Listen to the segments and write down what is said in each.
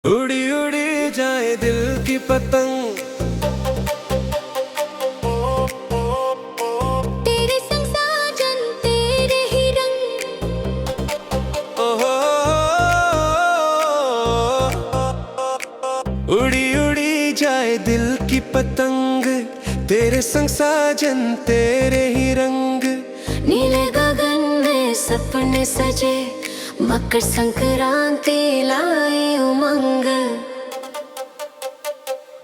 उड़ी उड़ी जाए दिल की पतंग, तेरे संग साजन तेरे ही रंग। ओहो उड़ी उड़ी जाए दिल की पतंग, तेरे संग साजन तेरे ही रंग। नीले गगन में सपने सजे, मकर संक्रांति लाए उमंग।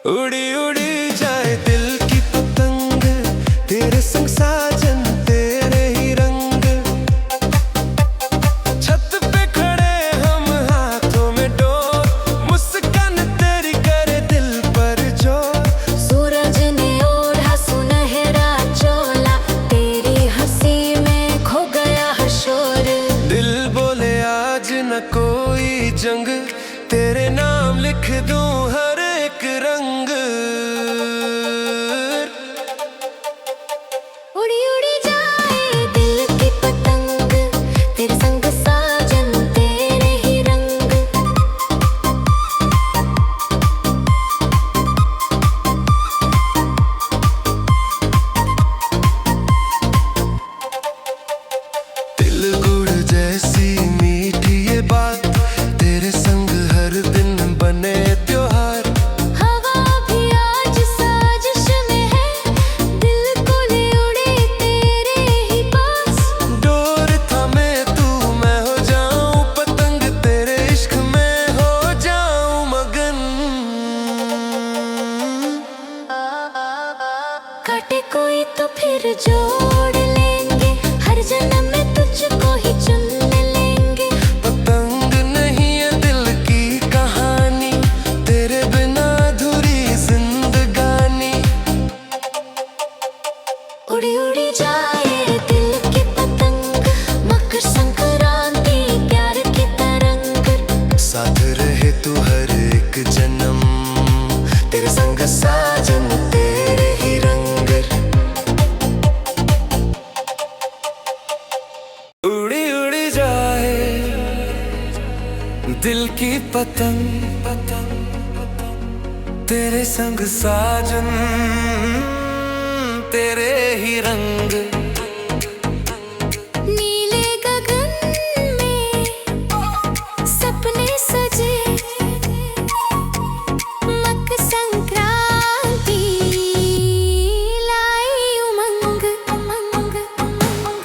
उड़ी उड़ी जाए दिल की पतंग, तेरे संग साजन तेरे ही रंग। छत पे खड़े हम हाथों में डोर, मुस्कान तेरी करे दिल पर जोर। सूरज ने ओढ़ा सुनहरा चोला, तेरी हंसी में खो गया हर शोर। दिल बोले आज न कोई जंग, तेरे नाम लिख दूं हर एक रंग। उड़ी उड़ी जाए दिल की पतंग, तेरे संग साजन तेरे ही रंग। तिल गुड़ जैसी मीठी ये बात, तेरे संग हर दिन बने त्योहार। हवा भी आज साजिश में है, दिल को ले उड़े तेरे ही पास। डोर थामे तू मैं हो जाऊं पतंग, तेरे इश्क में हो जाऊं मगन। काटे कोई तो फिर जोड़ लेंगे, हर जन्म में तुझको ही चुन लेंगे। पतंग नहीं है दिल की कहानी, तेरे बिना अधूरी जिंदगानी। उड़ी उड़ी जाए दिल की पतंग, मकर संक्रांति प्यार की तरंग। साथ रहे तू हर एक जन्म, तेरे संग साजन तेरे ही रंग। उड़ी उड़ी जाए दिल की पतंग, तेरे संग साजन तेरे ही रंग। नीले गगन में सपने सजे, मकर संक्रांति लाई उमंग उमंग उमंग।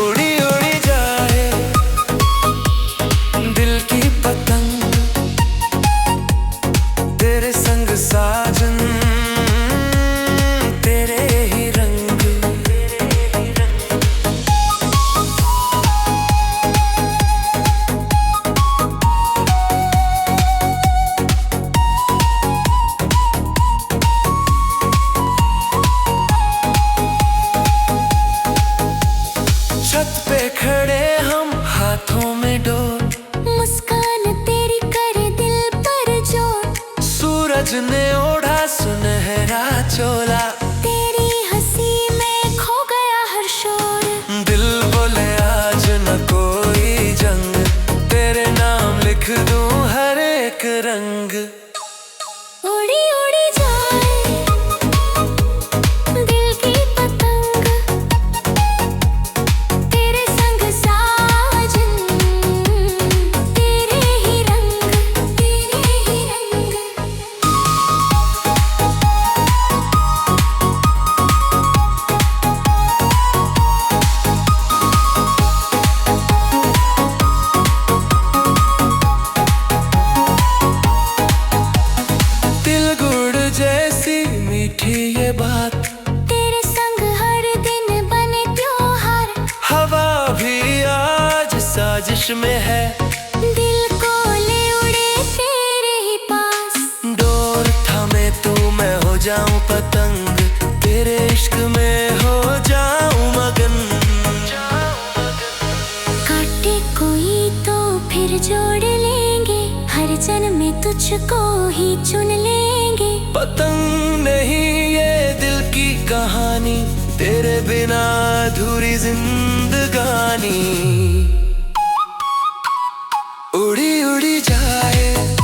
उड़ी उड़ी जाए दिल की पतंग, तेरे संग साजन तेरे ही रंग। छत पे खड़े हम हाथों में डोर, मुस्कान तेरी करे दिल पर जोर। सूरज ने ओढ़ा सुनहरा चोला, तेरी हंसी में खो गया हर शोर। दिल बोले आज न कोई जंग, तेरे नाम लिख दूं हर एक रंग। उड़ी उड़ी जाए दिल की पतंग, तेरे संग साजन तेरे ही रंग तेरे ही रंग। तिल गुड़ जैसी मीठी ये बात, तेरे संग हर दिन बने त्योहार। हवा भी आज साजिश में है, दिल को ले उड़े तेरे ही पास। डोर थामे तू मैं हो जाऊं पतंग, तेरे इश्क में हो जाऊं मगन। काटे कोई तो फिर जोड़ लेंगे, हर जन्म में तुझको ही चुन लेंगे। पतंग नहीं ये दिल की कहानी, तेरे बिना अधूरी जिंदगानी। उड़ी उड़ी जाए